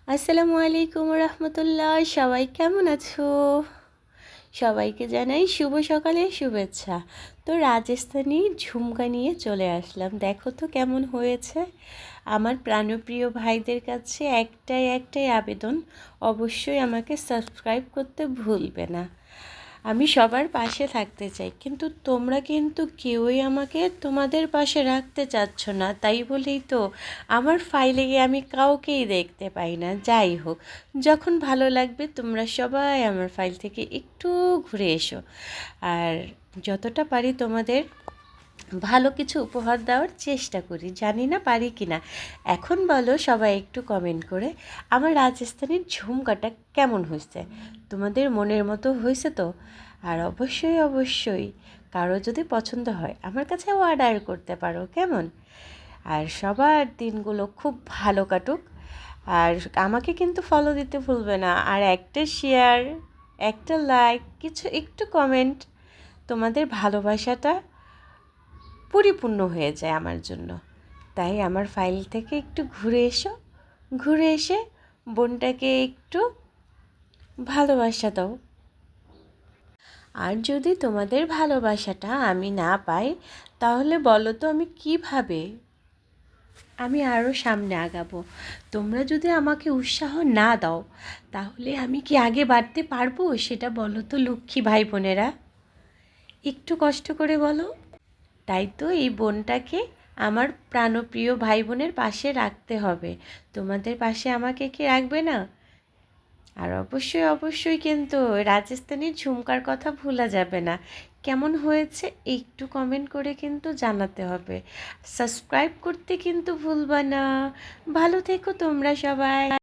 আসসালামু আলাইকুম রহমতুল্লাহ। সবাই কেমন আছো? সবাইকে জানাই শুভ সকালের শুভেচ্ছা। তো রাজস্থানী ঝুমকা নিয়ে চলে আসলাম, দেখো তো কেমন হয়েছে। আমার প্রাণপ্রিয় ভাইদের কাছে একটাই আবেদন, অবশ্যই আমাকে সাবস্ক্রাইব করতে ভুলবে না। আমি সবার পাশে থাকতে চাই, কিন্তু তোমরা কিন্তু কেউই আমাকে তোমাদের পাশে রাখতে চাচ্ছ না। তাই বলেই তো আমার ফাইলে গিয়ে আমি কাউকেই দেখতে পাই না। যাই হোক, যখন ভালো লাগবে তোমরা সবাই আমার ফাইল থেকে একটু ঘুরে এসো, আর যতটা পারি তোমাদের ভালো কিছু উপহার দেওয়ার চেষ্টা করি। জানি না পারি কি না। এখন বলো সবাই একটু কমেন্ট করে, আমার রাজস্থানের ঝুমকাটা কেমন হয়েছে? তোমাদের মনের মতো হয়েছে তো? আর অবশ্যই কারো যদি পছন্দ হয় আমার কাছে অর্ডার করতে পারো, কেমন? আর সবার দিনগুলো খুব ভালো কাটুক। আর আমাকে কিন্তু ফলো দিতে ভুলবে না। আর একটা শেয়ার, একটা লাইক, কিছু একটু কমেন্ট, তোমাদের ভালোবাসাটা পরিপূর্ণ হয়ে যায় আমার জন্য। তাই আমার ফাইল থেকে একটু ঘুরে এসো, ঘুরে এসে বোনটাকে একটু ভালোবাসা দাও। আর যদি তোমাদের ভালোবাসাটা আমি না পাই, তাহলে বলো তো আমি কিভাবে আমি আরও সামনে আগাবো? তোমরা যদি আমাকে উৎসাহ না দাও, তাহলে আমি কি আগে বাড়তে পারবো? সেটা বলো তো লক্ষ্মী ভাই বোনেরা, একটু কষ্ট করে বলো। তাই তো এই বোনটাকে আমার প্রাণপ্রিয় ভাই বোনের পাশে রাখতে হবে। তোমাদের পাশে আমাকে কি রাখবে না? আর অবশ্যই কিন্তু রাজস্থানী ঝুমকার কথা ভোলা যাবে না। কেমন হয়েছে একটু কমেন্ট করে কিন্তু জানাতে হবে। সাবস্ক্রাইব করতে কিন্তু ভুলবা না। ভালো থেকো তোমরা সবাই।